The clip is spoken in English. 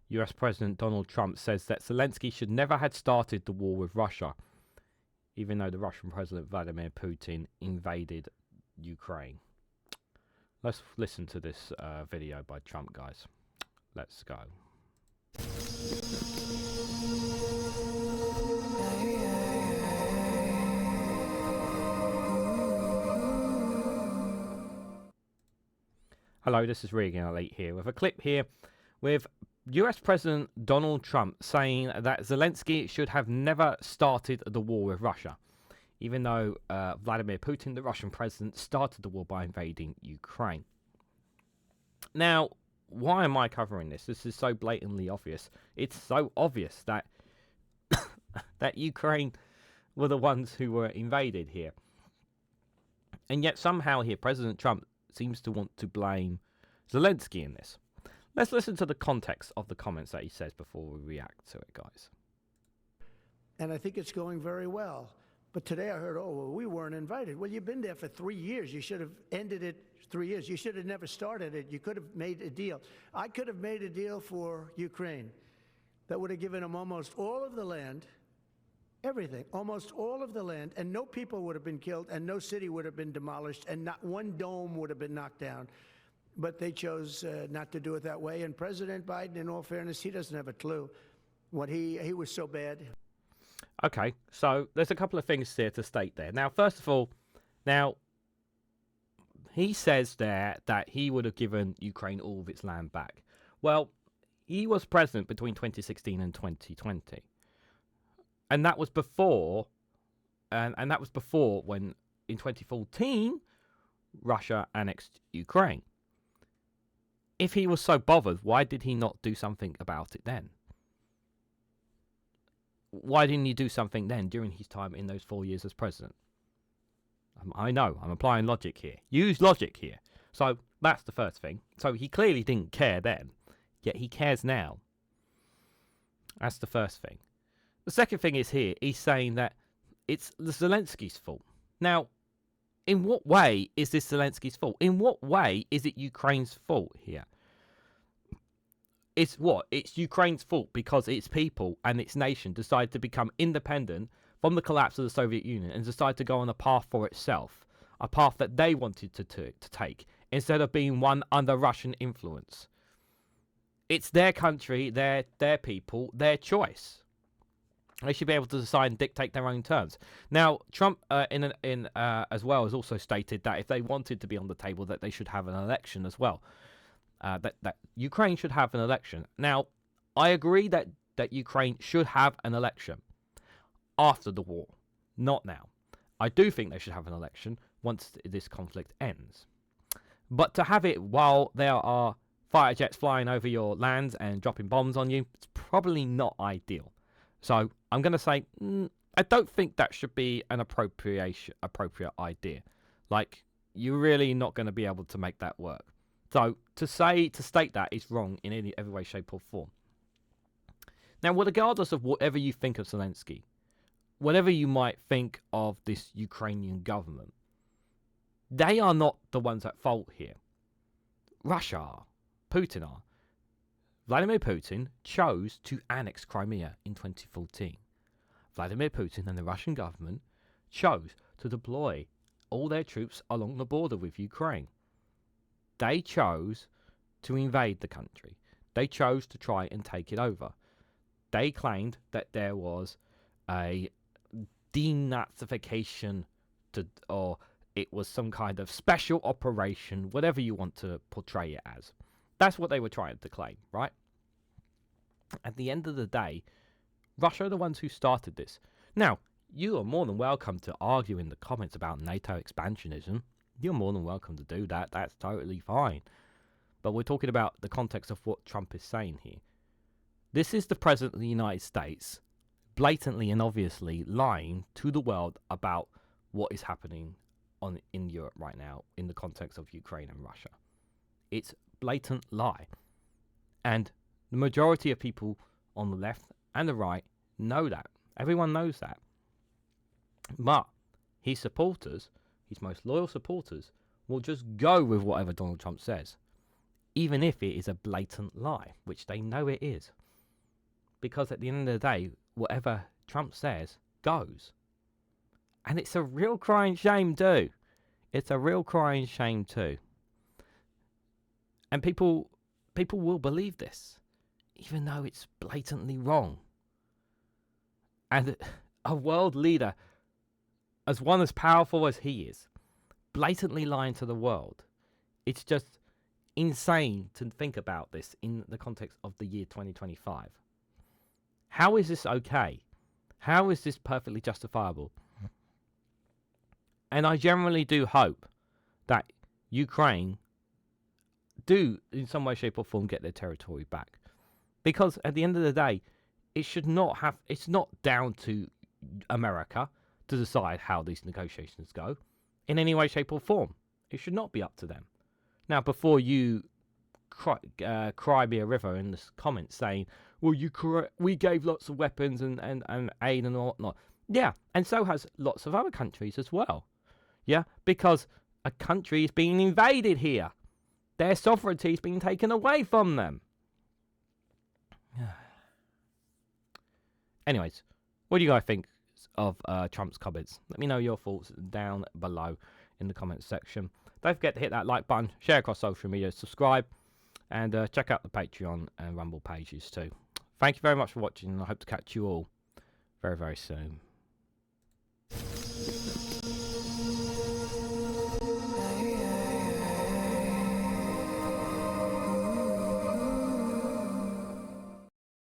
US President Donald Trump says that Zelensky should never have started the war with Russia, even though the Russian President Vladimir Putin invaded Ukraine. Let's listen to this video by Trump, guys. Let's go. Hello, this is Reganelite here with a clip here with US President Donald Trump saying that Zelensky should have never started the war with Russia, even though Vladimir Putin, the Russian president, started the war by invading Ukraine. Now, why am I covering this? This is so blatantly obvious. It's so obvious that that Ukraine were the ones who were invaded here. And yet somehow here President Trump seems to want to blame Zelensky in this. Let's listen to the context of the comments that he says before we react to it, guys. And I think it's going very well. But today I heard, oh, well, we weren't invited. Well, you've been there for 3 years. You should have ended it 3 years. You should have never started it. You could have made a deal. I could have made a deal for Ukraine that would have given them almost all of the land, everything, almost all of the land, and no people would have been killed, and no city would have been demolished, and not one dome would have been knocked down. But they chose not to do it that way. And President Biden, in all fairness, he doesn't have a clue. What he was so bad. Okay, so there's a couple of things here to state there. Now, first of all, he says there that he would have given Ukraine all of its land back. Well, he was president between 2016 and 2020. And that was before, and that was before when, in 2014, Russia annexed Ukraine. If he was so bothered, why did he not do something about it then? Why didn't he do something then during his time in those 4 years as president? I know, I'm applying logic here. Use logic here. So that's the first thing. So he clearly didn't care then, yet he cares now. That's the first thing. The second thing is here, he's saying that it's Zelensky's fault. Now, in what way is this Zelensky's fault? In what way is it Ukraine's fault here? It's what? It's Ukraine's fault because its people and its nation decided to become independent from the collapse of the Soviet Union and decide to go on a path for itself, a path that they wanted to take, instead of being one under Russian influence. It's their country, their people, their choice. They should be able to decide and dictate their own terms. Now, Trump, as well, has also stated that if they wanted to be on the table, that they should have an election as well. That Ukraine should have an election. Now, I agree that Ukraine should have an election after the war, not now. I do think they should have an election once this conflict ends. But to have it while there are fighter jets flying over your lands and dropping bombs on you, it's probably not ideal. So I'm going to say, I don't think that should be an appropriate idea. Like, you're really not going to be able to make that work. So to state that is wrong in every way, shape or form. Now, regardless of whatever you think of Zelensky, whatever you might think of this Ukrainian government, they are not the ones at fault here. Russia are. Putin are. Vladimir Putin chose to annex Crimea in 2014. Vladimir Putin and the Russian government chose to deploy all their troops along the border with Ukraine. They chose to invade the country. They chose to try and take it over. They claimed that there was a denazification or it was some kind of special operation, whatever you want to portray it as. That's what they were trying to claim, right? At the end of the day, Russia are the ones who started this. Now, you are more than welcome to argue in the comments about NATO expansionism. You're more than welcome to do that. That's totally fine. But we're talking about the context of what Trump is saying here. This is the President of the United States blatantly and obviously lying to the world about what is happening in Europe right now in the context of Ukraine and Russia. It's blatant lie. And the majority of people on the left and the right know that. Everyone knows that. But his supporters, his most loyal supporters, will just go with whatever Donald Trump says. even if it is a blatant lie, which they know it is. Because at the end of the day, whatever Trump says goes. And it's a real crying shame too. It's a real crying shame too. And people will believe this, even though it's blatantly wrong. And a world leader, as one as powerful as he is, blatantly lying to the world. It's just insane to think about this in the context of the year 2025. How is this okay? How is this perfectly justifiable? And I generally do hope that Ukraine do, in some way, shape or form, get their territory back. Because at the end of the day, it's not down to America to decide how these negotiations go in any way, shape or form. It should not be up to them. Now, before you cry me a river in the comments saying, well, we gave lots of weapons and aid and whatnot. Yeah, and so has lots of other countries as well. Yeah, because a country is being invaded here. Their sovereignty is being taken away from them. Anyways, what do you guys think of Trump's comments? Let me know your thoughts down below in the comments section. Don't forget to hit that like button, share across social media, subscribe, and check out the Patreon and Rumble pages too. Thank you very much for watching, and I hope to catch you all very, very soon.